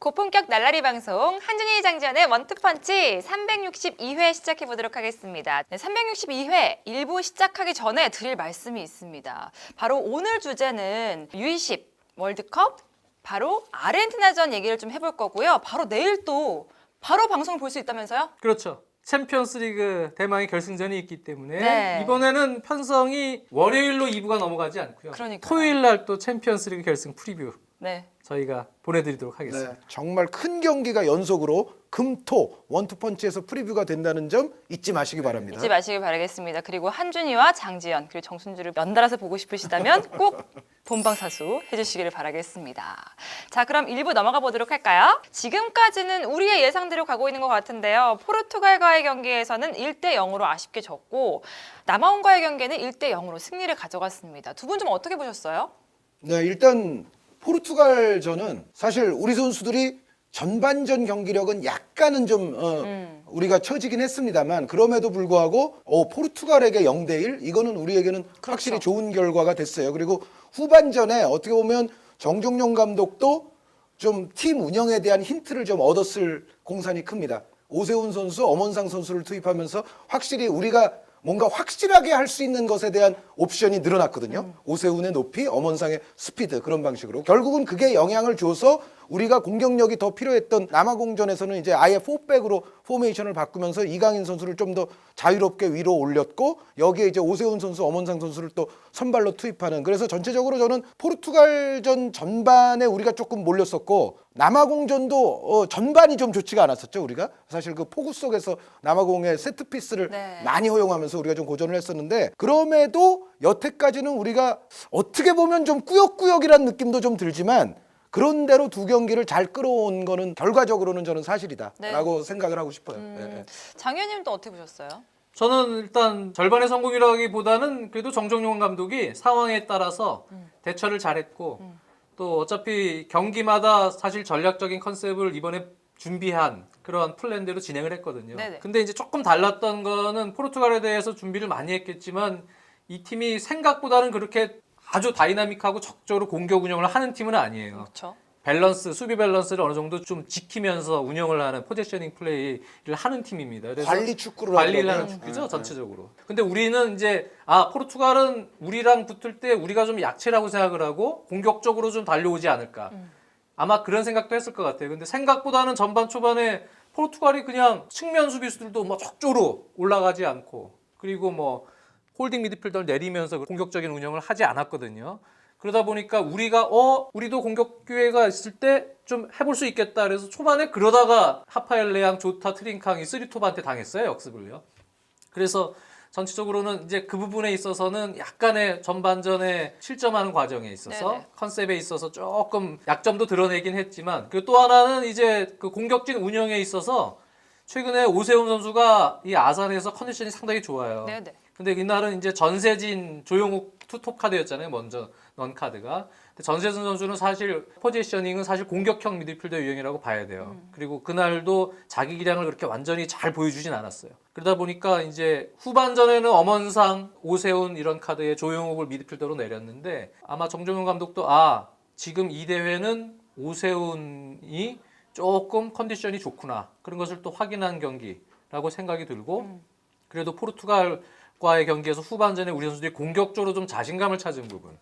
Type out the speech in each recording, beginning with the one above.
고품격 날라리 방송 한준희 장지연의 원투펀치 362회 시작해 보도록 하겠습니다. 네, 362회 1부 시작하기 전에 드릴 말씀이 있습니다. 바로 오늘 주제는 U20 월드컵 바로 아르헨티나전 얘기를 좀 해볼 거고요. 바로 내일 또 바로 방송을 볼 수 있다면서요? 그렇죠. 챔피언스리그 대망의 결승전이 있기 때문에 네. 이번에는 편성이 월요일로 2부가 넘어가지 않고요. 그러니까요. 토요일 날 또 챔피언스리그 결승 프리뷰 네. 저희가 보내드리도록 하겠습니다. 네, 정말 큰 경기가 연속으로 금토 원투펀치에서 프리뷰가 된다는 점 잊지 마시기 바랍니다. 잊지 마시길 바라겠습니다. 그리고 한준희와 장지연 그리고 정순주를 연달아서 보고 싶으시다면 꼭 본방사수 해주시기를 바라겠습니다. 자, 그럼 1부 넘어가 보도록 할까요? 지금까지는 우리의 예상대로 가고 있는 것 같은데요. 포르투갈과의 경기에서는 1대 0으로 아쉽게 졌고 남아공과의 경기는 1대 0으로 승리를 가져갔습니다. 두 분 좀 어떻게 보셨어요? 네, 일단 포르투갈전은 사실 우리 선수들이 전반전 경기력은 약간은 좀 우리가 처지긴 했습니다만 그럼에도 불구하고 포르투갈에게 0대1 이거는 우리에게는 확실히 좋은 결과가 됐어요. 그리고 후반전에 어떻게 보면 정종용 감독도 좀 팀 운영에 대한 힌트를 좀 얻었을 공산이 큽니다. 오세훈 선수, 엄원상 선수를 투입하면서 확실히 우리가 뭔가 확실하게 할 수 있는 것에 대한 옵션이 늘어났거든요. 오세훈의 높이, 엄원상의 스피드 그런 방식으로 결국은 그게 영향을 줘서 우리가 공격력이 더 필요했던 남아공전에서는 이제 아예 4백으로 포메이션을 바꾸면서 이강인 선수를 좀 더 자유롭게 위로 올렸고 여기에 이제 오세훈 선수, 엄원상 선수를 또 선발로 투입하는 그래서 전체적으로 저는 포르투갈전 전반에 우리가 조금 몰렸었고 남아공전도 전반이 좀 좋지가 않았었죠. 우리가 사실 그 폭우 속에서 남아공의 세트피스를 네. 많이 허용하면서 우리가 좀 고전을 했었는데 그럼에도 여태까지는 우리가 어떻게 보면 좀 꾸역꾸역이라는 느낌도 좀 들지만 그런 대로 두 경기를 잘 끌어온 거는 결과적으로는 저는 사실이다라고 생각을 하고 싶어요. 네. 장현님 또 어떻게 보셨어요? 저는 일단 절반의 성공이라기보다는 그래도 정종용 감독이 상황에 따라서 대처를 잘했고 또 어차피 경기마다 사실 전략적인 컨셉을 이번에 준비한 그런 플랜대로 진행을 했거든요. 네네. 근데 이제 조금 달랐던 거는 포르투갈에 대해서 준비를 많이 했겠지만 이 팀이 생각보다는 그렇게 아주 다이나믹하고 적극적으로 공격 운영을 하는 팀은 아니에요. 그렇죠. 밸런스, 수비 밸런스를 어느 정도 좀 지키면서 운영을 하는 포지셔닝 플레이를 하는 팀입니다. 그래서 관리 축구를 관리를 하는 하는 축구죠, 전체적으로. 근데 우리는 이제 포르투갈은 우리랑 붙을 때 우리가 좀 약체라고 생각을 하고 공격적으로 좀 달려오지 않을까. 아마 그런 생각도 했을 것 같아요. 근데 생각보다는 전반 초반에 포르투갈이 그냥 측면 수비수들도 뭐 적조로 올라가지 않고 그리고 뭐 홀딩 미드필더를 내리면서 공격적인 운영을 하지 않았거든요. 그러다 보니까 우리가 우리도 공격 기회가 있을 때 좀 해볼 수 있겠다. 그래서 초반에 그러다가 하파엘 레앙, 조타, 트링캉이 쓰리톱한테 당했어요. 역습을요. 그래서 전체적으로는 이제 그 부분에 있어서는 약간의 전반전에 실점하는 과정에 있어서 네네. 컨셉에 있어서 조금 약점도 드러내긴 했지만 그리고 또 하나는 이제 그 공격진 운영에 있어서 최근에 오세훈 선수가 이 아산에서 컨디션이 상당히 좋아요. 네네. 근데 이날은 이제 전세진, 조용욱 투톱 카드였잖아요. 먼저 넌 카드가. 근데 전세진 선수는 사실 포지셔닝은 사실 공격형 미드필더 유형이라고 봐야 돼요. 그리고 그날도 자기 기량을 그렇게 완전히 잘 보여주진 않았어요. 그러다 보니까 이제 후반전에는 엄원상, 오세훈 이런 카드에 조용욱을 미드필더로 내렸는데 아마 정종용 감독도 지금 이 대회는 오세훈이 조금 컨디션이 좋구나. 그런 것을 또 확인한 경기라고 생각이 들고 그래도 포르투갈과의 경기에서 후반전에 우리 선수들이 공격적으로 좀 자신감을 찾은 부분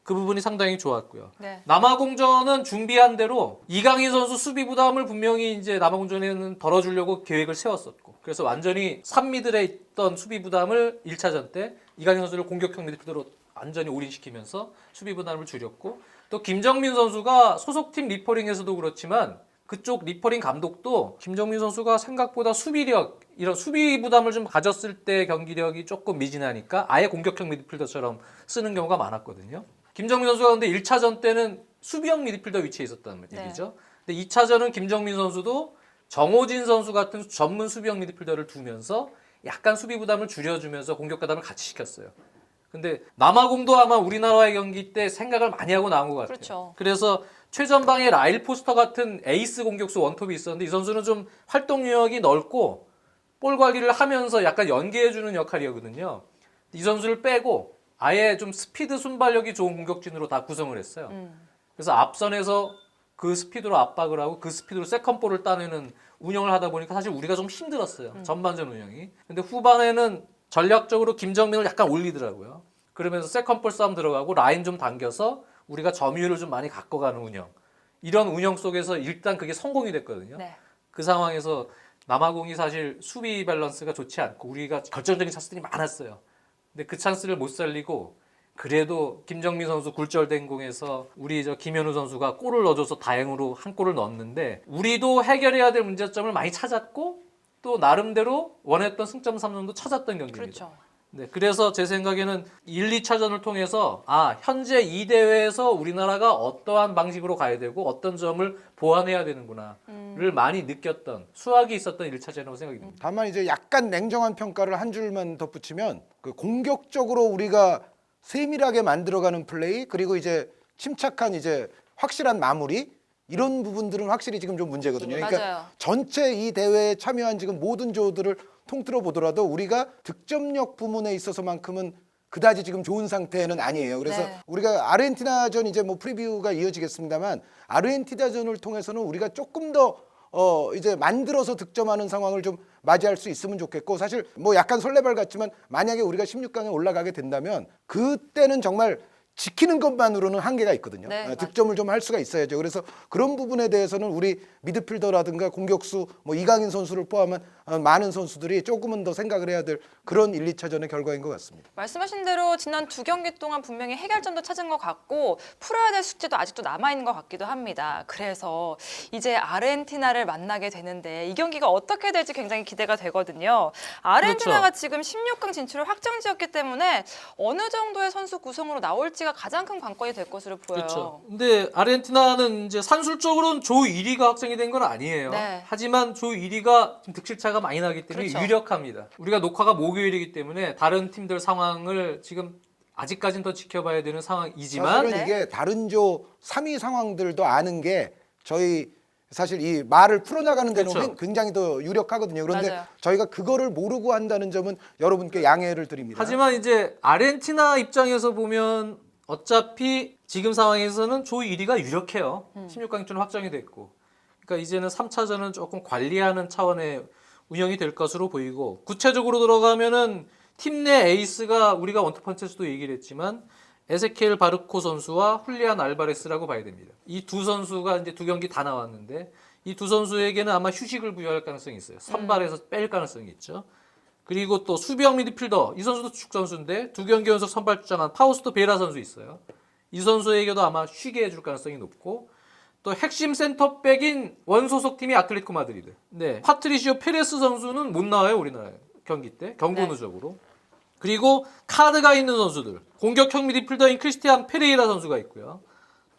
그 부분이 상당히 좋았고요. 네. 남아공전은 준비한 대로 이강인 선수 수비 부담을 분명히 이제 남아공전에는 덜어주려고 계획을 세웠었고 그래서 완전히 3미들에 있던 수비 부담을 1차전 때 이강인 선수를 공격형 미드필더로 완전히 올인시키면서 수비 부담을 줄였고 또 김정민 선수가 소속팀 리퍼링에서도 그렇지만 그쪽 리퍼링 감독도 김정민 선수가 생각보다 수비력, 이런 수비 부담을 좀 가졌을 때 경기력이 조금 미진하니까 아예 공격형 미드필더처럼 쓰는 경우가 많았거든요. 김정민 선수가 근데 1차전 때는 수비형 미드필더 위치에 있었다는 얘기죠. 근데 2차전은 김정민 선수도 정호진 선수 같은 전문 수비형 미드필더를 두면서 약간 수비 부담을 줄여주면서 공격 가담을 같이 시켰어요. 근데 남아공도 아마 우리나라의 경기 때 생각을 많이 하고 나온 것 같아요. 그렇죠. 그래서 최전방에 라일 포스터 같은 에이스 공격수 원톱이 있었는데 이 선수는 좀 활동 유역이 넓고 볼 관리를 하면서 약간 연계해주는 역할이었거든요. 이 선수를 빼고 아예 좀 스피드 순발력이 좋은 공격진으로 다 구성을 했어요. 그래서 앞선에서 그 스피드로 압박을 하고 그 스피드로 세컨볼을 따내는 운영을 하다 보니까 사실 우리가 좀 힘들었어요. 전반전 운영이. 근데 후반에는 전략적으로 김정민을 약간 올리더라고요. 그러면서 세컨볼 싸움 들어가고 라인 좀 당겨서 우리가 점유율을 좀 많이 갖고 가는 운영. 이런 운영 속에서 일단 그게 성공이 됐거든요. 네. 그 상황에서 남아공이 사실 수비 밸런스가 좋지 않고 우리가 결정적인 찬스들이 많았어요. 근데 그 찬스를 못 살리고 그래도 김정민 선수 굴절된 공에서 우리 김현우 선수가 골을 넣어줘서 다행으로 한 골을 넣었는데 우리도 해결해야 될 문제점을 많이 찾았고 또 나름대로 원했던 승점 3점도 찾았던 경기입니다. 그렇죠. 네, 그래서 제 생각에는 1, 2차전을 통해서 현재 이 대회에서 우리나라가 어떠한 방식으로 가야 되고 어떤 점을 보완해야 되는구나를 많이 느꼈던 수학이 있었던 1차전이라고 생각이 듭니다. 다만 이제 약간 냉정한 평가를 한 줄만 덧붙이면 그 공격적으로 우리가 세밀하게 만들어가는 플레이 그리고 이제 침착한 이제 확실한 마무리 이런 부분들은 확실히 지금 좀 문제거든요. 그러니까 맞아요. 전체 이 대회에 참여한 지금 모든 조들을 통틀어 보더라도 우리가 득점력 부문에 있어서만큼은 그다지 지금 좋은 상태는 아니에요. 그래서 네. 우리가 아르헨티나전 이제 뭐 프리뷰가 이어지겠습니다만 아르헨티나전을 통해서는 우리가 조금 더 이제 만들어서 득점하는 상황을 좀 맞이할 수 있으면 좋겠고 사실 뭐 약간 설레발 같지만 만약에 우리가 16강에 올라가게 된다면 그때는 정말 지키는 것만으로는 한계가 있거든요. 네, 득점을 좀 할 수가 있어야죠. 그래서 그런 부분에 대해서는 우리 미드필더라든가 공격수 뭐 이강인 선수를 포함한 많은 선수들이 조금은 더 생각을 해야 될 그런 1, 2차전의 결과인 것 같습니다. 말씀하신 대로 지난 2경기 동안 분명히 해결점도 찾은 것 같고 풀어야 될 숙제도 아직도 남아있는 것 같기도 합니다. 그래서 이제 아르헨티나를 만나게 되는데 이 경기가 어떻게 될지 굉장히 기대가 되거든요. 아르헨티나가 그렇죠. 지금 16강 진출을 확정지었기 때문에 어느 정도의 선수 구성으로 나올지가 가장 큰 관건이 될 것으로 보여요. 그렇죠. 근데 아르헨티나는 이제 산술적으로는 조 1위가 확정이 된 건 아니에요. 네. 하지만 조 1위가 득실차가 많이 나기 때문에 그렇죠. 유력합니다. 우리가 녹화가 목요일이기 때문에 다른 팀들 상황을 지금 아직까지는 더 지켜봐야 되는 상황이지만 사실은 네. 이게 다른 조 3위 상황들도 아는 게 저희 사실 이 말을 풀어나가는 데는 그렇죠. 굉장히 더 유력하거든요. 그런데 맞아요. 저희가 그거를 모르고 한다는 점은 여러분께 양해를 드립니다. 하지만 이제 아르헨티나 입장에서 보면 어차피 지금 상황에서는 조 1위가 유력해요. 16강 진출 확정이 됐고. 그러니까 이제는 3차전은 조금 관리하는 차원의 운영이 될 것으로 보이고 구체적으로 들어가면은 팀 내 에이스가 우리가 원투펀치에서도 얘기를 했지만 에세키엘 바르코 선수와 훌리안 알바레스라고 봐야 됩니다. 이 두 선수가 이제 두 경기 다 나왔는데 이 두 선수에게는 아마 휴식을 부여할 가능성이 있어요. 선발에서 뺄 가능성이 있죠. 그리고 또 수비형 미드필더 이 선수도 축 선수인데 두 경기 연속 선발 출장한 파우스토 베라 선수 있어요. 이 선수에게도 아마 쉬게 해줄 가능성이 높고 또 핵심 센터백인 원소속 팀이 아틀레티코 마드리드. 네, 파트리시오 페레스 선수는 못 나와요 우리나라 경기 때 경고 네. 누적으로. 그리고 카드가 있는 선수들 공격형 미드필더인 크리스티안 페레이라 선수가 있고요.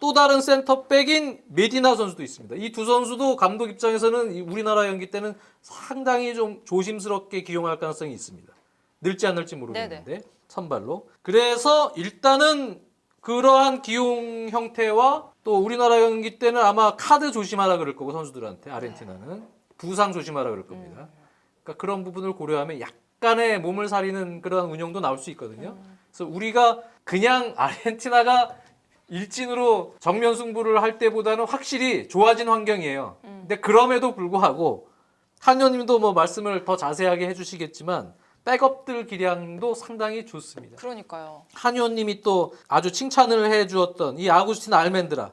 또 다른 센터백인 메디나 선수도 있습니다. 이 두 선수도 감독 입장에서는 우리나라 경기 때는 상당히 좀 조심스럽게 기용할 가능성이 있습니다. 늘지 안 늘지 모르겠는데 선발로. 그래서 일단은 그러한 기용 형태와 또 우리나라 경기 때는 아마 카드 조심하라 그럴 거고 선수들한테 아르헨티나는 부상 조심하라 그럴 겁니다. 그러니까 그런 부분을 고려하면 약간의 몸을 사리는 그런 운영도 나올 수 있거든요. 그래서 우리가 그냥 아르헨티나가 일진으로 정면 승부를 할 때보다는 확실히 좋아진 환경이에요. 근데 그럼에도 불구하고 한의원님도 뭐 말씀을 더 자세하게 해주시겠지만 백업들 기량도 상당히 좋습니다. 그러니까요. 한의원님이 또 아주 칭찬을 해주었던 이 아구스틴 알멘드라라는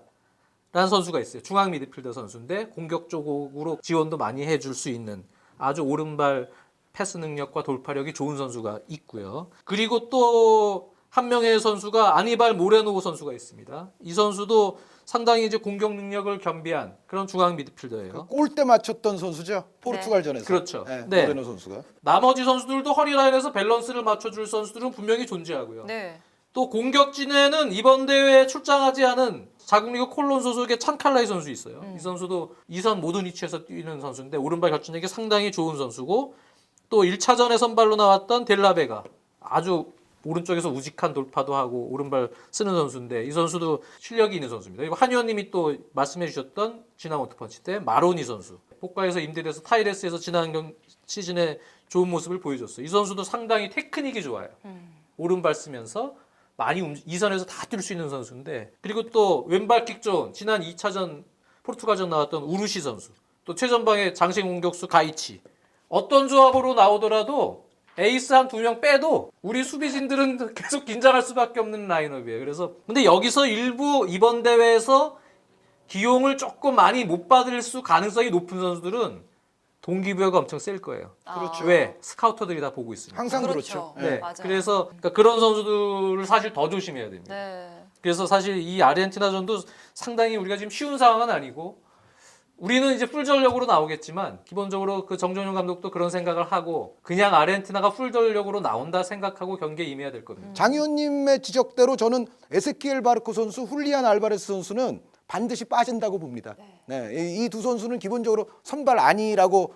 선수가 있어요. 중앙 미드필더 선수인데 공격 쪽으로 지원도 많이 해줄 수 있는 아주 오른발 패스 능력과 돌파력이 좋은 선수가 있고요. 그리고 또 한 명의 선수가 아니발 모레노 선수가 있습니다. 이 선수도 상당히 이제 공격 능력을 겸비한 그런 중앙 미드필더예요. 골대 맞췄던 선수죠. 포르투갈전에서. 그렇죠. 네, 네. 모레노 선수가. 나머지 선수들도 허리라인에서 밸런스를 맞춰줄 선수들은 분명히 존재하고요. 네. 또 공격진에는 이번 대회에 출장하지 않은 자국리그 콜론 소속의 찬칼라이 선수 있어요. 이 선수도 2선 모든 위치에서 뛰는 선수인데 오른발 결정력이 상당히 좋은 선수고 또 1차전에 선발로 나왔던 델라베가 아주 오른쪽에서 우직한 돌파도 하고 오른발 쓰는 선수인데 이 선수도 실력이 있는 선수입니다. 그리고 한 의원님이 또 말씀해 주셨던 지난 원투펀치 때 마로니 선수 포카에서 임대돼서 타이레스에서 지난 시즌에 좋은 모습을 보여줬어요. 이 선수도 상당히 테크닉이 좋아요. 오른발 쓰면서 많이 2선에서 다 뛸 수 있는 선수인데 그리고 또 왼발 킥 좋은 지난 2차전 포르투갈전 나왔던 우루시 선수, 또 최전방의 장신 공격수 가이치. 어떤 조합으로 나오더라도 에이스 한 2명 빼도 우리 수비진들은 계속 긴장할 수밖에 없는 라인업이에요. 그래서 근데 여기서 일부 이번 대회에서 기용을 조금 많이 못 받을 가능성이 높은 선수들은 동기부여가 엄청 셀 거예요. 그렇죠. 왜? 스카우터들이 다 보고 있습니다. 항상 그렇죠. 그렇죠. 네. 맞아요. 그래서 그러니까 그런 선수들을 사실 더 조심해야 됩니다. 네. 그래서 사실 이 아르헨티나전도 상당히 우리가 지금 쉬운 상황은 아니고 우리는 이제 풀 전력으로 나오겠지만 기본적으로 그 정종윤 감독도 그런 생각을 하고 그냥 아르헨티나가 풀 전력으로 나온다 생각하고 경기에 임해야 될 겁니다. 장 의원님의 지적대로 저는 에세키엘 바르코 선수, 훌리안 알바레스 선수는 반드시 빠진다고 봅니다. 네, 이 두 선수는 기본적으로 선발 아니라고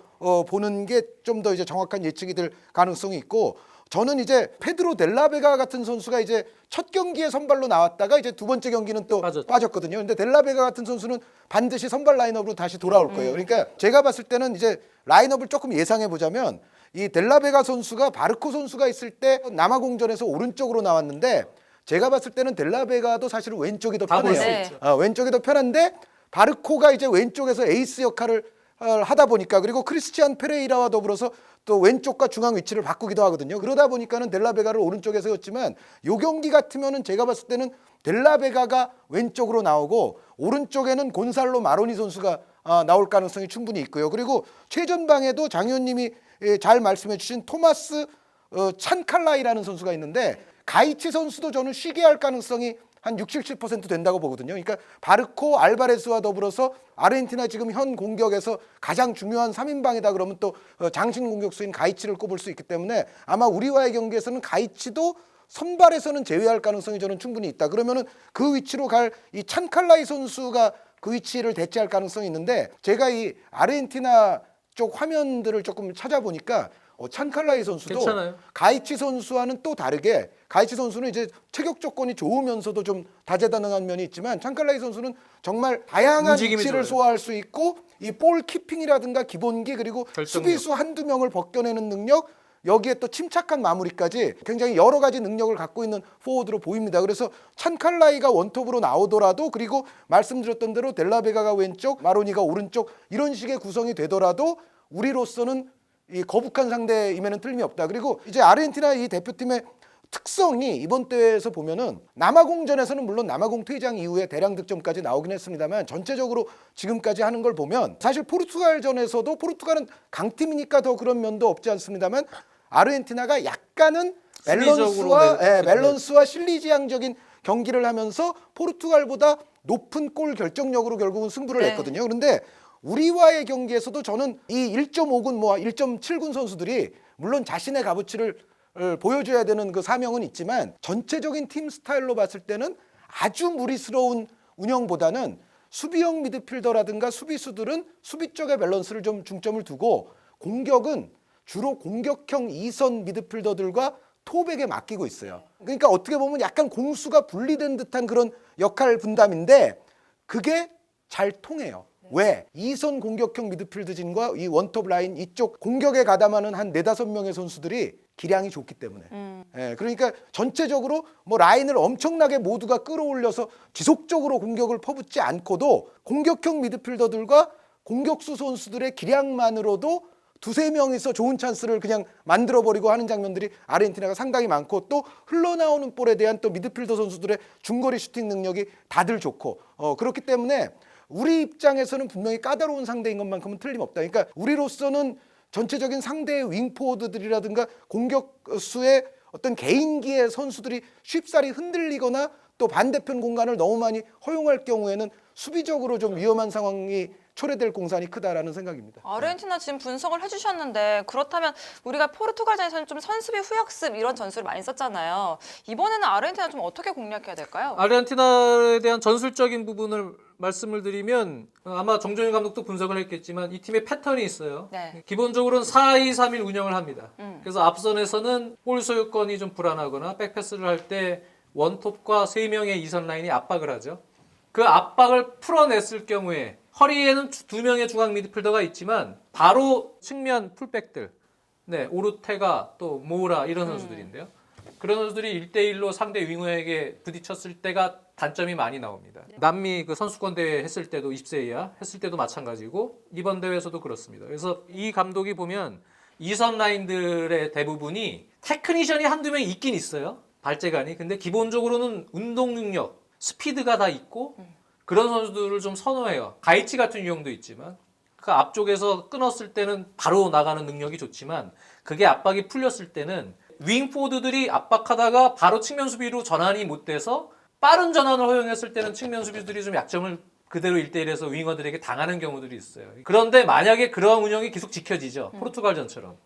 보는 게 좀 더 이제 정확한 예측이 될 가능성이 있고 저는 이제 페드로 델라베가 같은 선수가 이제 첫 경기에 선발로 나왔다가 이제 두 번째 경기는 또 빠졌거든요. 근데 델라베가 같은 선수는 반드시 선발 라인업으로 다시 돌아올 거예요. 그러니까 제가 봤을 때는 이제 라인업을 조금 예상해 보자면 이 델라베가 선수가 바르코 선수가 있을 때 남아공전에서 오른쪽으로 나왔는데 제가 봤을 때는 델라베가도 사실은 왼쪽이 더 다 볼 수 편해요. 있죠. 왼쪽이 더 편한데 바르코가 이제 왼쪽에서 에이스 역할을 하다 보니까 그리고 크리스티안 페레이라와 더불어서 또 왼쪽과 중앙 위치를 바꾸기도 하거든요. 그러다 보니까는 델라베가를 오른쪽에 세웠지만 요 경기 같으면은 제가 봤을 때는 델라베가가 왼쪽으로 나오고 오른쪽에는 곤살로 마로니 선수가 나올 가능성이 충분히 있고요. 그리고 최전방에도 장 의원님이 잘 말씀해 주신 토마스 찬칼라이라는 선수가 있는데 가이치 선수도 저는 쉬게 할 가능성이 한 60, 70% 된다고 보거든요. 그러니까 바르코, 알바레스와 더불어서 아르헨티나 지금 현 공격에서 가장 중요한 3인방이다 그러면 또 장신 공격수인 가이치를 꼽을 수 있기 때문에 아마 우리와의 경기에서는 가이치도 선발에서는 제외할 가능성이 저는 충분히 있다. 그러면은 그 위치로 갈 이 찬칼라이 선수가 그 위치를 대체할 가능성이 있는데 제가 이 아르헨티나 쪽 화면들을 조금 찾아보니까 찬칼라이 선수도 괜찮아요. 가이치 선수와는 또 다르게 가이치 선수는 이제 체격 조건이 좋으면서도 좀 다재다능한 면이 있지만 찬칼라이 선수는 정말 다양한 움직임이 위치를 좋아요. 소화할 수 있고 이 볼 키핑이라든가 기본기 그리고 결정력. 수비수 한두 명을 벗겨내는 능력 여기에 또 침착한 마무리까지 굉장히 여러 가지 능력을 갖고 있는 포워드로 보입니다. 그래서 찬칼라이가 원톱으로 나오더라도 그리고 말씀드렸던 대로 델라베가가 왼쪽 마로니가 오른쪽 이런 식의 구성이 되더라도 우리로서는 이 거북한 상대임에는 틀림이 없다. 그리고 이제 아르헨티나 이 대표팀의 특성이 이번 대회에서 보면은 남아공전에서는 물론 남아공 퇴장 이후에 대량 득점까지 나오긴 했습니다만 전체적으로 지금까지 하는 걸 보면 사실 포르투갈전에서도 포르투갈은 강팀이니까 더 그런 면도 없지 않습니다만 아르헨티나가 약간은 밸런스와 실리지향적인 경기를 하면서 포르투갈보다 높은 골 결정력으로 결국은 승부를 냈거든요. 그런데 우리와의 경기에서도 저는 이 1.5군 뭐 1.7군 선수들이 물론 자신의 값어치를 보여줘야 되는 그 사명은 있지만 전체적인 팀 스타일로 봤을 때는 아주 무리스러운 운영보다는 수비형 미드필더라든가 수비수들은 수비 쪽의 밸런스를 좀 중점을 두고 공격은 주로 공격형 2선 미드필더들과 톱에게 맡기고 있어요. 그러니까 어떻게 보면 약간 공수가 분리된 듯한 그런 역할 분담인데 그게 잘 통해요. 왜? 2선 공격형 미드필드진과 이 원톱 라인 이쪽 공격에 가담하는 한 4-5명의 선수들이 기량이 좋기 때문에. 그러니까 전체적으로 뭐 라인을 엄청나게 모두가 끌어올려서 지속적으로 공격을 퍼붓지 않고도 공격형 미드필더들과 공격수 선수들의 기량만으로도 2-3명이서 좋은 찬스를 그냥 만들어버리고 하는 장면들이 아르헨티나가 상당히 많고 또 흘러나오는 볼에 대한 또 미드필더 선수들의 중거리 슈팅 능력이 다들 좋고 그렇기 때문에 우리 입장에서는 분명히 까다로운 상대인 것만큼은 틀림없다. 그러니까 우리로서는 전체적인 상대의 윙포워드들이라든가 공격수의 어떤 개인기의 선수들이 쉽사리 흔들리거나 또 반대편 공간을 너무 많이 허용할 경우에는 수비적으로 좀 위험한 상황이 초래될 공산이 크다라는 생각입니다. 아르헨티나 지금 분석을 해주셨는데 그렇다면 우리가 포르투갈전에서는 좀 선수비 후역습 이런 전술을 많이 썼잖아요. 이번에는 아르헨티나 좀 어떻게 공략해야 될까요? 아르헨티나에 대한 전술적인 부분을 말씀을 드리면 아마 정종윤 감독도 분석을 했겠지만 이 팀의 패턴이 있어요. 네. 기본적으로는 4-2-3-1 운영을 합니다. 그래서 앞선에서는 볼 소유권이 좀 불안하거나 백패스를 할 때 원톱과 3명의 2선 라인이 압박을 하죠. 그 압박을 풀어냈을 경우에 허리에는 2명의 중앙 미드필더가 있지만 바로 측면 풀백들 오르테가 또 모우라 이런 선수들인데요. 그런 선수들이 1대1로 상대 윙어에게 부딪혔을 때가 단점이 많이 나옵니다. 남미 그 선수권 대회 했을 때도 20세 이하 했을 때도 마찬가지고 이번 대회에서도 그렇습니다. 그래서 이 감독이 보면 2선 라인들의 대부분이 테크니션이 한두 명 있긴 있어요. 발재간이. 근데 기본적으로는 운동 능력, 스피드가 다 있고 그런 선수들을 좀 선호해요. 가이치 같은 유형도 있지만 그 앞쪽에서 끊었을 때는 바로 나가는 능력이 좋지만 그게 압박이 풀렸을 때는 윙포드들이 압박하다가 바로 측면 수비로 전환이 못 돼서 빠른 전환을 허용했을 때는 측면 수비들이 좀 약점을 그대로 1대1에서 윙어들에게 당하는 경우들이 있어요. 그런데 만약에 그런 운영이 계속 지켜지죠. 포르투갈전처럼.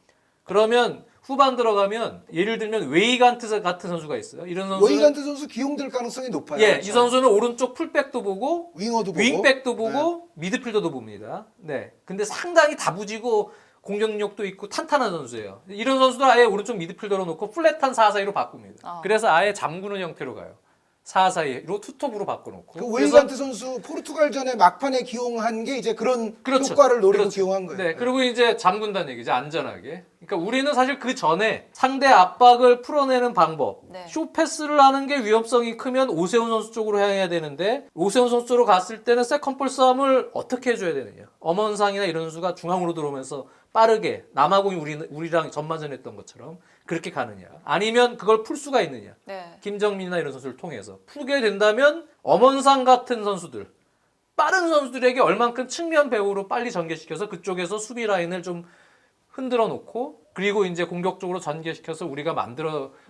그러면 후반 들어가면 예를 들면 웨이간트 같은 선수가 있어요. 이런 선수는 웨이간트 선수 기용될 가능성이 높아요. 예, 이 선수는 오른쪽 풀백도 보고 윙어도 보고 윙백도 보고 미드필더도 봅니다. 네. 근데 상당히 다부지고 공격력도 있고 탄탄한 선수예요. 이런 선수들 아예 오른쪽 미드필더로 놓고 플랫한 4-4-2로 바꿉니다. 그래서 아예 잠그는 형태로 가요. 4-4-2로 투톱으로 바꿔놓고. 그 웨이간트 선수 포르투갈전에 막판에 기용한 게 이제 그런 그렇죠. 효과를 노리고 그렇죠. 기용한 거예요. 네, 그리고 이제 잠근다는 얘기죠. 안전하게. 그러니까 우리는 사실 그 전에 상대 압박을 풀어내는 방법, 네. 쇼패스를 하는 게 위험성이 크면 오세훈 선수 쪽으로 향해야 되는데 오세훈 선수 쪽으로 갔을 때는 세컨볼 싸움을 어떻게 해줘야 되느냐. 엄원상이나 이런 선수가 중앙으로 들어오면서 빠르게 남아공이 우리랑 전반전 했던 것처럼 그렇게 가느냐. 아니면 그걸 풀 수가 있느냐. 네. 김정민이나 이런 선수를 통해서 풀게 된다면 엄원상 같은 선수들 빠른 선수들에게 얼만큼 측면 배후로 빨리 전개시켜서 그쪽에서 수비 라인을 좀 흔들어 놓고 그리고 이제 공격적으로 전개시켜서 우리가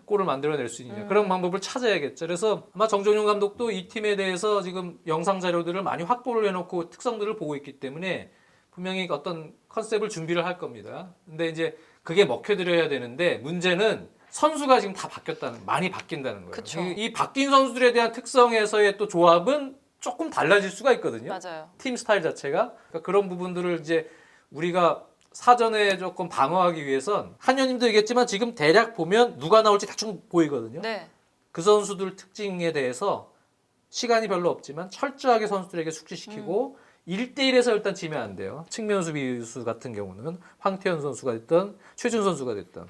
골을 만들어낼 수 있느냐 그런 방법을 찾아야겠죠. 그래서 아마 정종용 감독도 이 팀에 대해서 지금 영상 자료들을 많이 확보를 해놓고 특성들을 보고 있기 때문에 분명히 어떤 컨셉을 준비를 할 겁니다. 근데 이제 그게 먹혀들어야 되는데 문제는 선수가 지금 다 많이 바뀐다는 거예요. 그쵸. 이 바뀐 선수들에 대한 특성에서의 또 조합은 조금 달라질 수가 있거든요. 맞아요. 팀 스타일 자체가. 그러니까 그런 부분들을 이제 우리가 사전에 조금 방어하기 위해선 한현님도 얘기했지만 지금 대략 보면 누가 나올지 대충 보이거든요. 네. 그 선수들 특징에 대해서 시간이 별로 없지만 철저하게 선수들에게 숙지시키고 1대1에서 일단 지면 안 돼요. 측면 수비수 같은 경우는 황태현 선수가 됐든 최준 선수가 됐든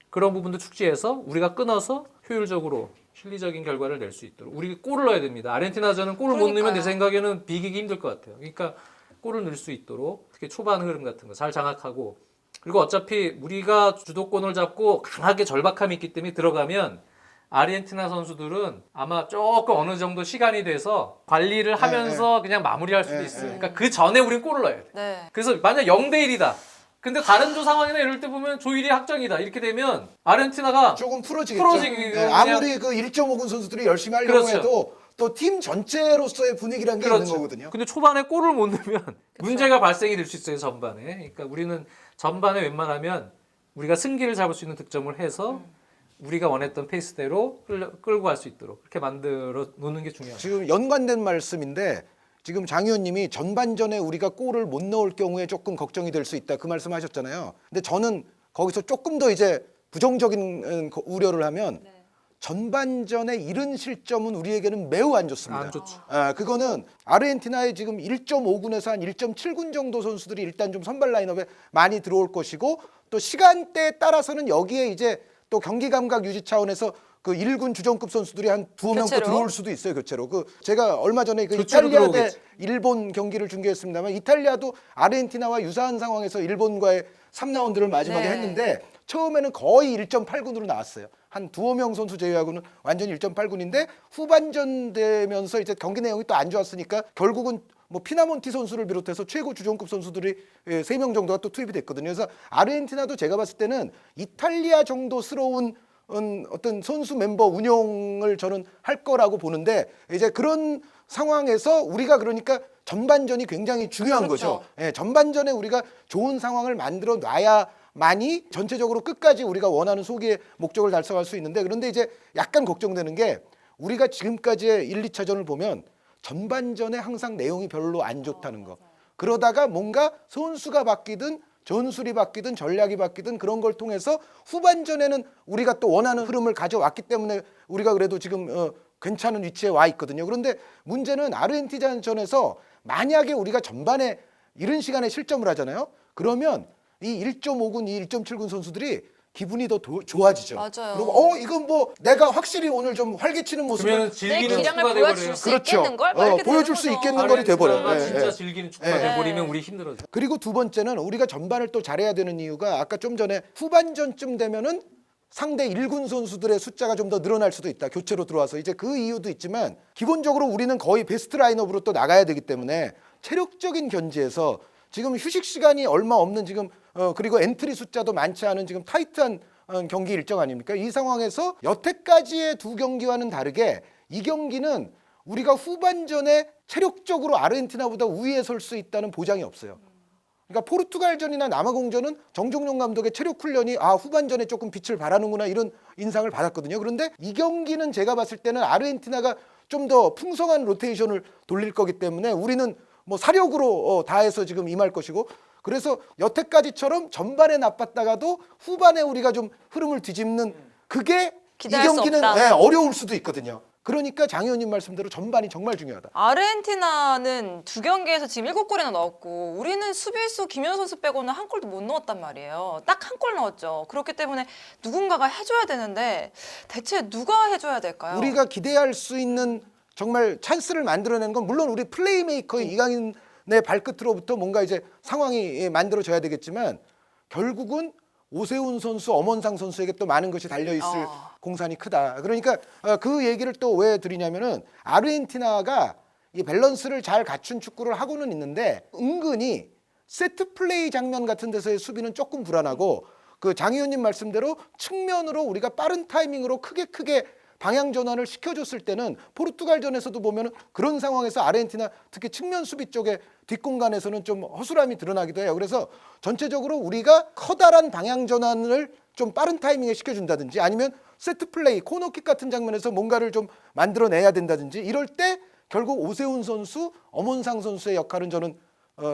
그런 부분도 축지해서 우리가 끊어서 효율적으로 실리적인 결과를 낼 수 있도록 우리 골을 넣어야 됩니다. 아르헨티나전은 골을 못 넣으면 내 생각에는 비기기 힘들 것 같아요. 그러니까 골을 넣을 수 있도록 특히 초반 흐름 같은 거 잘 장악하고 그리고 어차피 우리가 주도권을 잡고 강하게 절박함이 있기 때문에 들어가면 아르헨티나 선수들은 아마 조금 어느 정도 시간이 돼서 관리를 하면서 그냥 마무리할 수도 있어요. 그러니까 그 전에 우린 골을 넣어야 돼. 네. 그래서 만약 0대1이다. 근데 다른 조 상황이나 이럴 때 보면 조일이 확정이다. 이렇게 되면 아르헨티나가 조금 풀어지겠죠. 풀어지기 네, 아무리 그 1.5군 선수들이 열심히 하려고 그렇죠. 해도 또 팀 전체로서의 분위기라는 게 있는 거거든요. 근데 초반에 골을 못 넣으면 문제가 발생이 될 수 있어요, 전반에. 그러니까 우리는 전반에 웬만하면 우리가 승기를 잡을 수 있는 득점을 해서 우리가 원했던 페이스대로 끌고 갈 수 있도록 그렇게 만들어 놓는 게 중요합니다. 지금 연관된 말씀인데 지금 장 의원님이 전반전에 우리가 골을 못 넣을 경우에 조금 걱정이 될 수 있다 그 말씀하셨잖아요. 근데 저는 거기서 조금 더 이제 부정적인 우려를 하면 전반전에 이른 실점은 우리에게는 매우 안 좋습니다. 안 좋죠. 그거는 아르헨티나의 지금 1.5군에서 한 1.7군 정도 선수들이 일단 좀 선발 라인업에 많이 들어올 것이고 또 시간대에 따라서는 여기에 이제 또 경기 감각 유지 차원에서 그 1군 주전급 선수들이 한 두어 명 더 교체로? 들어올 수도 있어요, 교체로. 제가 얼마 전에 그 교체로 이탈리아 대 들어오겠지. 일본 경기를 중계했습니다만 이탈리아도 아르헨티나와 유사한 상황에서 일본과의 3라운드를 마지막에 네. 했는데 처음에는 거의 1.8군으로 나왔어요. 한 두어 명 선수 제외하고는 완전히 1.8군인데 후반전 되면서 이제 경기 내용이 또 안 좋았으니까 결국은 뭐 피나몬티 선수를 비롯해서 최고 주전급 선수들이 3명 정도가 또 투입이 됐거든요. 그래서 아르헨티나도 제가 봤을 때는 이탈리아 정도스러운 어떤 선수 멤버 운영을 저는 할 거라고 보는데 이제 그런 상황에서 우리가 그러니까 전반전이 굉장히 중요한 그렇죠. 거죠. 전반전에 우리가 좋은 상황을 만들어 놔야만이 전체적으로 끝까지 우리가 원하는 소기의 목적을 달성할 수 있는데 그런데 이제 약간 걱정되는 게 우리가 지금까지의 1, 2차전을 보면 전반전에 항상 내용이 별로 안 좋다는 거. 그러다가 뭔가 선수가 바뀌든 전술이 바뀌든 전략이 바뀌든 그런 걸 통해서 후반전에는 우리가 또 원하는 흐름을 가져왔기 때문에 우리가 그래도 지금 괜찮은 위치에 와 있거든요. 그런데 문제는 아르헨티나전에서 만약에 우리가 전반에 이른 시간에 실점을 하잖아요. 그러면 이 1.5군, 이 1.7군 선수들이 기분이 더 좋아지죠. 맞아요. 그리고 이건 뭐 내가 확실히 오늘 좀 활기치는 모습을 그러면 내 즐기는 기량을 축구가 보여줄 돼버려요. 수 그렇죠. 있겠는 걸? 막 이렇게 보여줄 되는 수 거죠. 있겠는 거리 돼버려요. 아르헨티나가 예, 진짜 예. 즐기는 축구가 예. 돼버리면 우리 힘들어져. 그리고 두 번째는 우리가 전반을 또 잘해야 되는 이유가 아까 좀 전에 후반전쯤 되면은 상대 1군 선수들의 숫자가 좀 더 늘어날 수도 있다. 교체로 들어와서 이제 그 이유도 있지만 기본적으로 우리는 거의 베스트 라인업으로 또 나가야 되기 때문에 체력적인 견지에서 지금 휴식 시간이 얼마 없는 지금 그리고 엔트리 숫자도 많지 않은 지금 타이트한 경기 일정 아닙니까? 이 상황에서 여태까지의 두 경기와는 다르게 이 경기는 우리가 후반전에 체력적으로 아르헨티나보다 우위에 설 수 있다는 보장이 없어요. 그러니까 포르투갈전이나 남아공전은 정종용 감독의 체력 훈련이 후반전에 조금 빛을 발하는구나 이런 인상을 받았거든요. 그런데 이 경기는 제가 봤을 때는 아르헨티나가 좀 더 풍성한 로테이션을 돌릴 거기 때문에 우리는 뭐 사력으로 다해서 지금 임할 것이고 그래서 여태까지처럼 전반에 나빴다가도 후반에 우리가 좀 흐름을 뒤집는 그게 이 기대할 수 경기는 없다. 어려울 수도 있거든요. 그러니까 장 의원님 말씀대로 전반이 정말 중요하다. 아르헨티나는 두 경기에서 지금 7골이나 넣었고 우리는 수비수 김현 선수 빼고는 한 골도 못 넣었단 말이에요. 딱 한 골 넣었죠. 그렇기 때문에 누군가가 해줘야 되는데 대체 누가 해줘야 될까요? 우리가 기대할 수 있는 정말 찬스를 만들어내는 건 물론 우리 플레이메이커의 이강인의 발끝으로부터 뭔가 이제 상황이 만들어져야 되겠지만 결국은 오세훈 선수, 엄원상 선수에게 또 많은 것이 달려있을 공산이 크다. 그러니까 그 얘기를 또 왜 드리냐면은 아르헨티나가 이 밸런스를 잘 갖춘 축구를 하고는 있는데 은근히 세트 플레이 장면 같은 데서의 수비는 조금 불안하고 그 장 의원님 말씀대로 측면으로 우리가 빠른 타이밍으로 크게 방향 전환을 시켜줬을 때는 포르투갈전에서도 보면 그런 상황에서 아르헨티나 특히 측면 수비 쪽에 뒷공간에서는 좀 허술함이 드러나기도 해요. 그래서 전체적으로 우리가 커다란 방향 전환을 좀 빠른 타이밍에 시켜준다든지 아니면 세트 플레이, 코너킥 같은 장면에서 뭔가를 좀 만들어내야 된다든지 이럴 때 결국 오세훈 선수, 엄원상 선수의 역할은 저는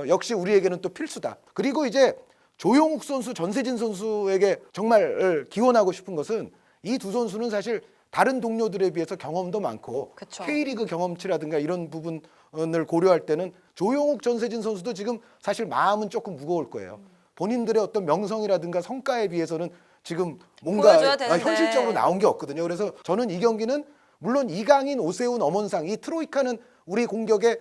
역시 우리에게는 또 필수다. 그리고 이제 조용욱 선수, 전세진 선수에게 정말 기원하고 싶은 것은 이 두 선수는 사실 다른 동료들에 비해서 경험도 많고 그쵸. K리그 경험치라든가 이런 부분을 고려할 때는 조용욱, 전세진 선수도 지금 사실 마음은 조금 무거울 거예요. 본인들의 어떤 명성이라든가 성과에 비해서는 지금 뭔가 보여줘야 되는데. 현실적으로 나온 게 없거든요. 그래서 저는 이 경기는 물론 이강인, 오세훈, 엄원상 이 트로이카는 우리 공격의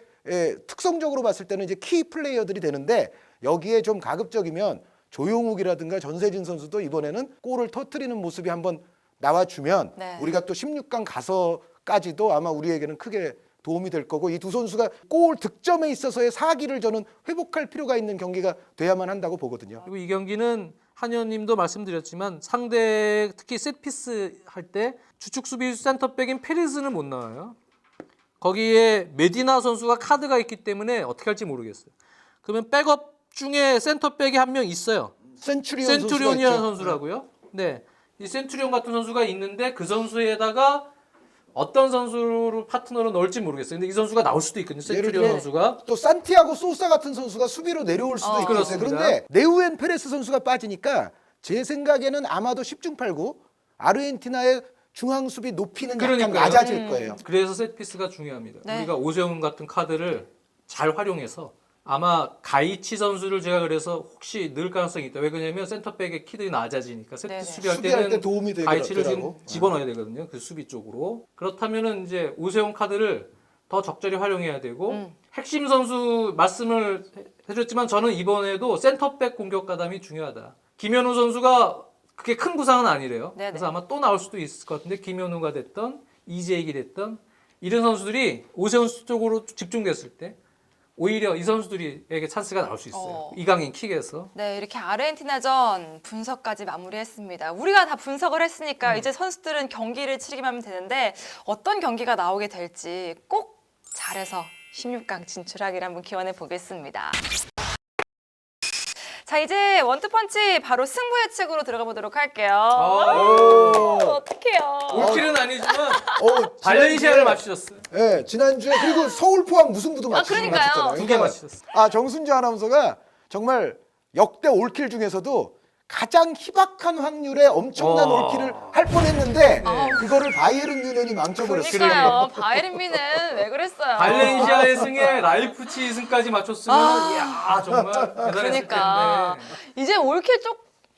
특성적으로 봤을 때는 이제 키 플레이어들이 되는데 여기에 좀 가급적이면 조용욱이라든가 전세진 선수도 이번에는 골을 터뜨리는 모습이 한번 나와주면 네. 우리가 또 16강 가서까지도 아마 우리에게는 크게 도움이 될 거고 이 두 선수가 골 득점에 있어서의 사기를 저는 회복할 필요가 있는 경기가 돼야만 한다고 보거든요. 그리고 이 경기는 한 의원님도 말씀드렸지만 상대 특히 셋피스 할 때 주축 수비수 센터백인 페리스는 못 나와요. 거기에 메디나 선수가 카드가 있기 때문에 어떻게 할지 모르겠어요. 그러면 백업 중에 센터백이 한 명 있어요. 센투리온이라는 선수라고요. 네, 이 센투리온 같은 선수가 있는데 그 선수에다가 어떤 선수를 파트너로 넣을지 모르겠어요. 근데 이 선수가 나올 수도 있거든요. 센투리온 선수가. 또 산티아고 소사 같은 선수가 수비로 내려올 수도 있겠어요. 그렇습니다. 그런데 네우엔 페레스 선수가 빠지니까 제 생각에는 아마도 10중 8구 아르헨티나의 중앙 수비 높이는 약간 그러니까요. 낮아질 거예요. 그래서 세트피스가 중요합니다. 네. 우리가 오세훈 같은 카드를 잘 활용해서 아마 가이치 선수를 제가 그래서 혹시 넣을 가능성이 있다. 왜 그러냐면 센터백의 키들이 낮아지니까 세트 네네. 수비할 수비할 때는 때 도움이 되게 가이치를 지금 되더라고. 집어넣어야 되거든요. 그 수비 쪽으로. 그렇다면은 이제 오세훈 카드를 더 적절히 활용해야 되고 핵심 선수 말씀을 해줬지만 저는 이번에도 센터백 공격 가담이 중요하다. 김현우 선수가 그게 큰 부상은 아니래요. 네네. 그래서 아마 또 나올 수도 있을 것 같은데 김현우가 됐던 이재익이 됐던 이런 선수들이 오세훈 쪽으로 집중됐을 때 오히려 이 선수들에게 찬스가 나올 수 있어요. 이강인 킥에서. 네, 이렇게 아르헨티나전 분석까지 마무리했습니다. 우리가 다 분석을 했으니까 이제 선수들은 경기를 치르기만 하면 되는데 어떤 경기가 나오게 될지 꼭 잘해서 16강 진출하기를 한번 기원해 보겠습니다. 자, 이제 원투펀치 바로 승부 예측으로 들어가 보도록 할게요. 어떡해요. 올킬은 아니지만 어, 발렌시아를 맞추셨어요. 네, 지난주에 그리고 서울 포항 무승부도 그러니까요. 맞췄잖아요. 두 개 맞추셨어요. 정순재 아나운서가 정말 역대 올킬 중에서도 가장 희박한 확률의 엄청난 와. 올킬을 할 뻔했는데 그거를 바이에른 뮌헨이 망쳐버렸어요. 그러니까요. 바이에른 미는 왜 그랬어요? 발렌시아의 승에 라이프치 승까지 맞췄으면 이야 정말 대단했을 그러니까 텐데. 이제 올킬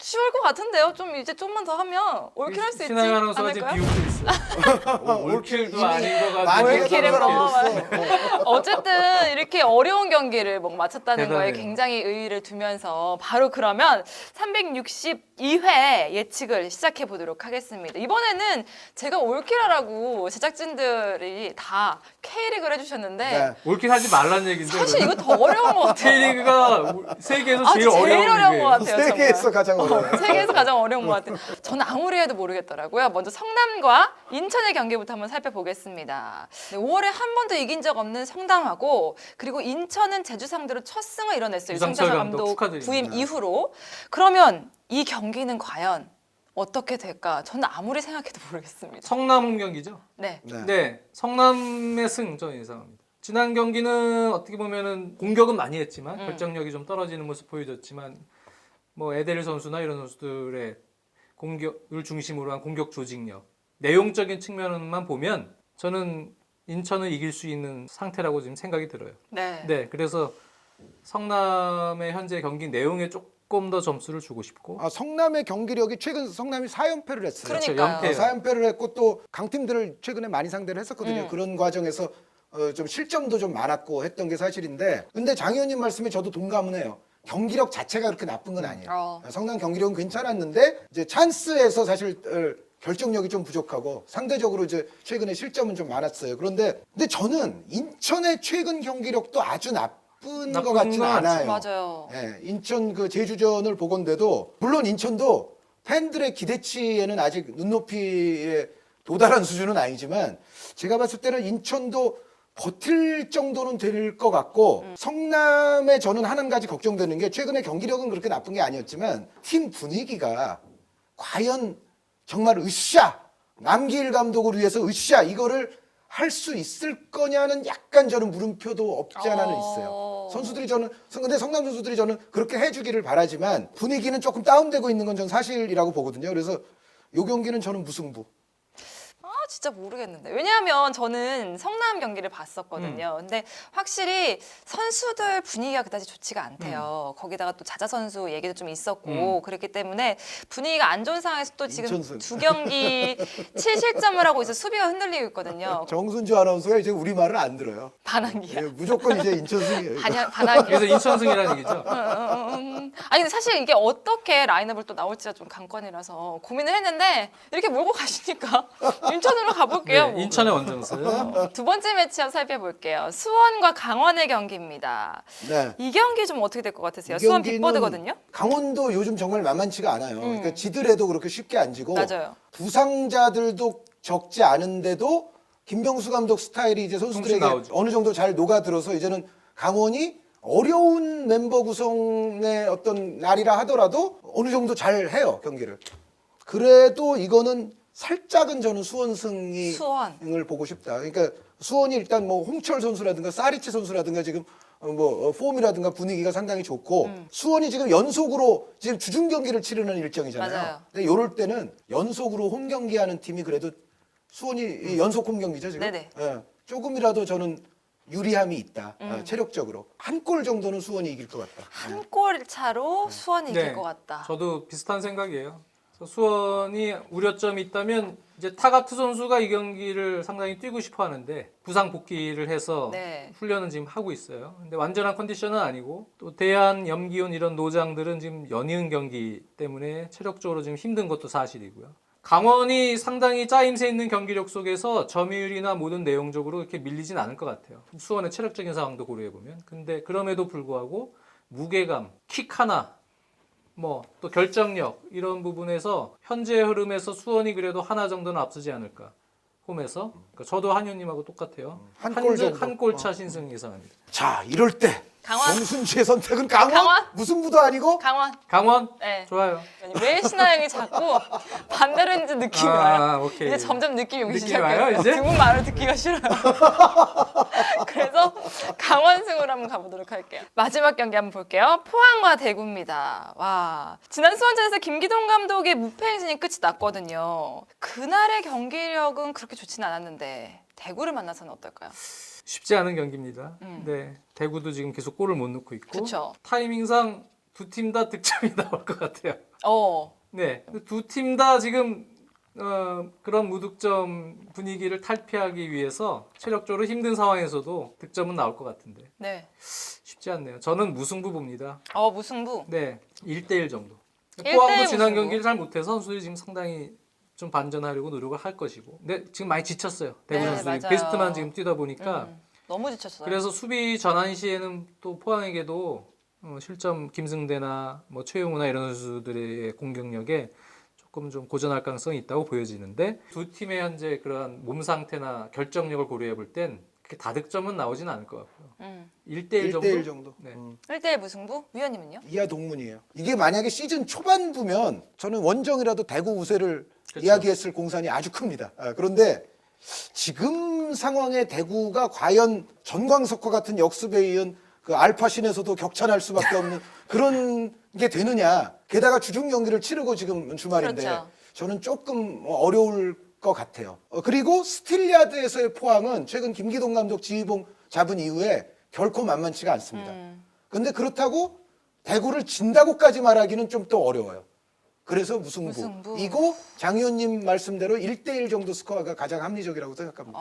쉬울 것 같은데요. 좀 이제 좀만 더 하면 올킬 할 수 있지 신하영 아나운서가 지금 않을까요? 비웃고 있어요. 올킬도 아닌 거 많이 가지고 올킬은 사람 뭐 없어. 어쨌든 이렇게 어려운 경기를 뭐 마쳤다는 거에 대단해요. 굉장히 의의를 두면서 바로 그러면 362회 예측을 시작해 보도록 하겠습니다. 이번에는 제가 올킬하라고 제작진들이 다 K리그를 해주셨는데 네. 올킬 하지 말란 얘기인데. 사실 이거 더 어려운 것 같아요. K리그가 세계에서 아, 제일 어려운 어려운 것 리그예요. 같아요. 세계에서 정말. 가장 어려워요. 세계에서 가장 어려운 것 같아요. 저는 아무리 해도 모르겠더라고요. 먼저 성남과 인천의 경기부터 한번 살펴보겠습니다. 네, 5월에 한 번도 이긴 적 없는 성남하고 그리고 인천은 제주 상대로 첫 승을 이뤄냈어요. 유상철 유상철 감독 감독 축하드립니다. 부임 이후로. 그러면 이 경기는 과연 어떻게 될까? 저는 아무리 생각해도 모르겠습니다. 성남 홈 경기죠. 네. 네. 네, 성남의 승 저는 예상합니다. 지난 경기는 어떻게 보면은 공격은 많이 했지만 결정력이 좀 떨어지는 모습 보여줬지만 뭐 에델 선수나 이런 선수들의 공격을 중심으로 한 공격 조직력, 내용적인 측면만 보면 저는 인천을 이길 수 있는 상태라고 지금 생각이 들어요. 네. 네, 그래서 성남의 현재 경기 내용에 조금 더 점수를 주고 싶고 아, 성남의 경기력이 최근 성남이 4연패를 했어요. 그러니까요. 연패예요. 4연패를 했고 또 강팀들을 최근에 많이 상대를 했었거든요. 그런 과정에서 좀 실점도 좀 많았고 했던 게 사실인데 근데 장 의원님 말씀에 저도 동감은 해요. 경기력 자체가 그렇게 나쁜 건 아니에요. 성남 경기력은 괜찮았는데 이제 찬스에서 사실 결정력이 좀 부족하고 상대적으로 이제 최근에 실점은 좀 많았어요. 근데 저는 인천의 최근 경기력도 아주 나쁜 것 같지는 건 않아요. 맞아요. 예, 인천 그 제주전을 보건대도 물론 인천도 팬들의 기대치에는 아직 눈높이에 도달한 수준은 아니지만 제가 봤을 때는 인천도 버틸 정도는 될 것 같고 성남에 저는 한 가지 걱정되는 게 최근에 경기력은 그렇게 나쁜 게 아니었지만 팀 분위기가 과연 정말 으쌰 남기일 감독을 위해서 으쌰 이거를 할 수 있을 거냐는 약간 저는 물음표도 없지 않아는 있어요. 선수들이 저는 근데 성남 선수들이 저는 그렇게 해주기를 바라지만 분위기는 조금 다운되고 있는 건 전 사실이라고 보거든요. 그래서 요 경기는 저는 무승부. 진짜 모르겠는데. 왜냐하면 저는 성남 경기를 봤었거든요. 근데 확실히 선수들 분위기가 그다지 좋지가 않대요. 거기다가 또 자자 선수 얘기도 좀 있었고 그랬기 때문에 분위기가 안 좋은 상황에서 또 지금 인천승. 두 경기 7실점을 하고 있어 수비가 흔들리고 있거든요. 정순주 아나운서가 이제 우리 말을 안 들어요. 반항기야. 예, 무조건 이제 인천승이에요. 반항기. 그래서 인천승이라는 얘기죠. 아니 근데 사실 이게 어떻게 라인업을 또 나올지가 좀 관건이라서 고민을 했는데 이렇게 몰고 가시니까 인천으로 가볼게요. 네, 뭐. 인천의 원정승. 두 번째 매치업 살펴볼게요. 수원과 강원의 경기입니다. 네. 이 경기 좀 어떻게 될 것 같으세요? 이 수원 경기는 빅버드거든요. 강원도 요즘 정말 만만치가 않아요. 그러니까 지더라도 그렇게 쉽게 안 지고 맞아요. 부상자들도 적지 않은데도 김병수 감독 스타일이 이제 선수들에게 정신 나오죠. 어느 정도 잘 녹아들어서 이제는 강원이 어려운 멤버 구성의 어떤 날이라 하더라도 어느 정도 잘 해요 경기를. 그래도 이거는 살짝은 저는 수원승이 수원. 을 보고 싶다. 그러니까 수원이 일단 뭐 홍철 선수라든가 사리치 선수라든가 지금 폼이라든가 분위기가 상당히 좋고 수원이 지금 연속으로 지금 주중 경기를 치르는 일정이잖아요. 맞아요. 근데 요럴 때는 연속으로 홈 경기하는 팀이 그래도 수원이 이 연속 홈 경기죠 지금. 네네. 예, 조금이라도 저는 유리함이 있다. 체력적으로 한 골 정도는 수원이 이길 것 같다. 한 골 차로 수원이 이길 것 같다. 저도 비슷한 생각이에요. 그래서 수원이 우려점이 있다면 이제 타가트 선수가 이 경기를 상당히 뛰고 싶어 하는데 부상 복귀를 해서 네. 훈련은 지금 하고 있어요. 근데 완전한 컨디션은 아니고 또 대한 염기훈 이런 노장들은 지금 연이은 경기 때문에 체력적으로 지금 힘든 것도 사실이고요. 강원이 상당히 짜임새 있는 경기력 속에서 점유율이나 모든 내용적으로 이렇게 밀리진 않을 것 같아요. 수원의 체력적인 상황도 고려해 보면. 근데 그럼에도 불구하고 무게감, 킥 하나, 뭐 또 결정력 이런 부분에서 현재 흐름에서 수원이 그래도 하나 정도는 앞서지 않을까. 홈에서. 그러니까 저도 한현님하고 똑같아요. 한골 정도. 한 골차 신승 예상합니다. 자 이럴 때 강원. 정순주의 선택은 강원? 강원? 무승부도 아니고 강원. 강원? 네. 좋아요. 왜 신하영이 자꾸 반대로 했는지 느낌이 와요. 오케이. 이제 점점 느낌이 오기 느낌이 시작해요. 와요, 이제? 두 분 말을 듣기가 싫어요. 그래서 강원승으로 한번 가보도록 할게요. 마지막 경기 한번 볼게요. 포항과 대구입니다. 와, 지난 수원전에서 김기동 감독의 무패 행진이 끝이 났거든요. 그날의 경기력은 그렇게 좋지는 않았는데 대구를 만나서는 어떨까요? 쉽지 않은 경기입니다. 네, 대구도 지금 계속 골을 못 넣고 있고 그쵸. 타이밍상 두 팀 다 득점이 나올 것 같아요. 네, 두 팀 다 지금 그런 무득점 분위기를 탈피하기 위해서 체력적으로 힘든 상황에서도 득점은 나올 것 같은데 네. 쉽지 않네요. 저는 무승부 봅니다. 무승부. 네, 1대1 정도. 1대1 포항도 지난 무승부. 경기를 잘 못해서 선수들이 지금 상당히 좀 반전하려고 노력을 할 것이고. 근데 지금 많이 지쳤어요. 대구 네, 선수들이 맞아요. 베스트만 지금 뛰다 보니까. 너무 지쳤어요. 그래서 수비 전환 시에는 또 포항에게도 실점 김승대나 뭐 최용우나 이런 선수들의 공격력에 조금 좀 고전할 가능성이 있다고 보여지는데 두 팀의 현재 그러한 몸 상태나 결정력을 고려해 볼 땐 그렇게 다득점은 나오진 않을 것 같고요. 1대1 정도? 1대1 정도. 네. 1대1 무승부? 위원님은요? 이하 동문이에요. 이게 만약에 시즌 초반부면 저는 원정이라도 대구 우세를 그렇죠. 이야기했을 공산이 아주 큽니다. 그런데 지금 상황에 대구가 과연 전광석과 같은 역습에 이은 그 알파신에서도 격찬할 수밖에 없는 그런 게 되느냐. 게다가 주중 경기를 치르고 지금 주말인데 그렇죠. 저는 조금 어려울 것 같아요. 그리고 스틸리아드에서의 포항은 최근 김기동 감독 지휘봉 잡은 이후에 결코 만만치가 않습니다. 근데 그렇다고 대구를 진다고까지 말하기는 좀 또 어려워요. 그래서 무승부. 이고 장 의원님 말씀대로 1대1 정도 스코어가 가장 합리적이라고 생각합니다.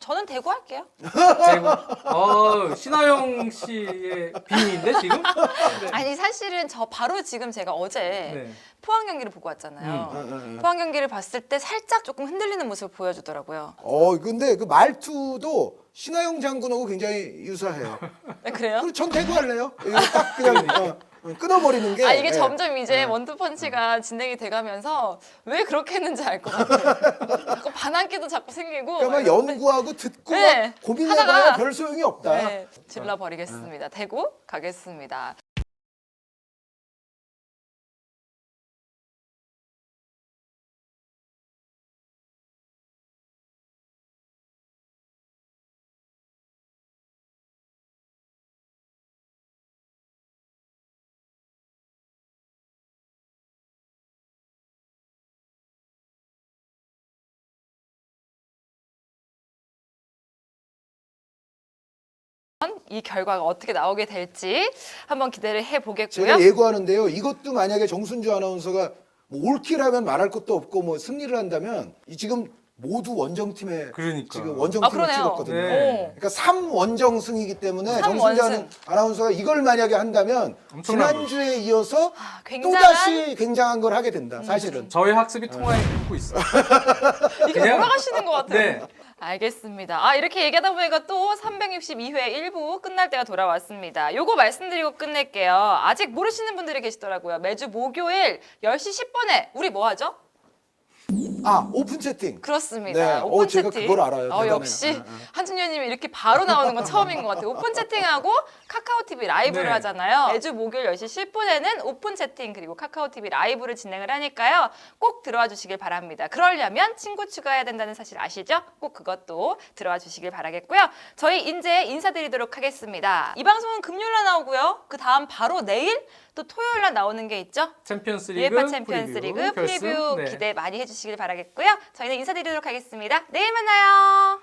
저는 대구 할게요. 대구. 신하영 씨의 빙의인데 지금? 네. 아니 사실은 저 바로 지금 제가 어제 네. 포항 경기를 보고 왔잖아요. 포항 경기를 봤을 때 살짝 조금 흔들리는 모습을 보여주더라고요. 근데 그 말투도 신하영 장군하고 굉장히 유사해요. 네, 그래요? 그리고 전 대구 할래요. 이거 딱 그냥 끊어버리는 게. 이게 점점 이제 원투펀치가 진행이 돼가면서 왜 그렇게 했는지 알 것 같아요. 자꾸 반항기도 자꾸 생기고. 그러니까 막 연구하고 듣고 네. 막 고민해봐야 별 소용이 없다. 네, 질러버리겠습니다. 대구 가겠습니다. 이 결과가 어떻게 나오게 될지 한번 기대를 해보겠고요. 제가 예고하는데요. 이것도 만약에 정순주 아나운서가 뭐 옳기라면 말할 것도 없고 뭐 승리를 한다면 이 지금 모두 원정팀에 그러니까. 지금 원정팀을 그러네요. 찍었거든요. 네. 그러니까 3원정승이기 때문에 삼 정순주 원승. 아나운서가 이걸 만약에 한다면 엄청난 지난주에 이어서 굉장한 또다시 굉장한 걸 하게 된다. 사실은. 저희 학습이 통화에 붙고 있어요. 이게 그냥- 돌아가시는 것 같아요. 네. 알겠습니다. 이렇게 얘기하다 보니까 또 362회 1부 끝날 때가 돌아왔습니다. 요거 말씀드리고 끝낼게요. 아직 모르시는 분들이 계시더라고요. 매주 목요일 10시 10분에 우리 뭐 하죠? 오픈 채팅. 그렇습니다. 네. 오픈 제가 채팅. 그걸 알아요. 대단해요. 역시 한준희 의원님이 이렇게 바로 나오는 건 처음인 것 같아요. 오픈 채팅하고 카카오 TV 라이브를 네. 하잖아요. 매주 목요일 10시 10분에는 오픈 채팅 그리고 카카오 TV 라이브를 진행을 하니까요. 꼭 들어와 주시길 바랍니다. 그러려면 친구 추가해야 된다는 사실 아시죠? 꼭 그것도 들어와 주시길 바라겠고요. 저희 이제 인사드리도록 하겠습니다. 이 방송은 금요일날 나오고요. 그 다음 바로 내일 또 토요일날 나오는 게 있죠? 챔피언스리그 UEFA 챔피언스리그 결승. 프리뷰 네. 기대 많이 해주시길 바라겠고요. 저희는 인사드리도록 하겠습니다. 내일 만나요.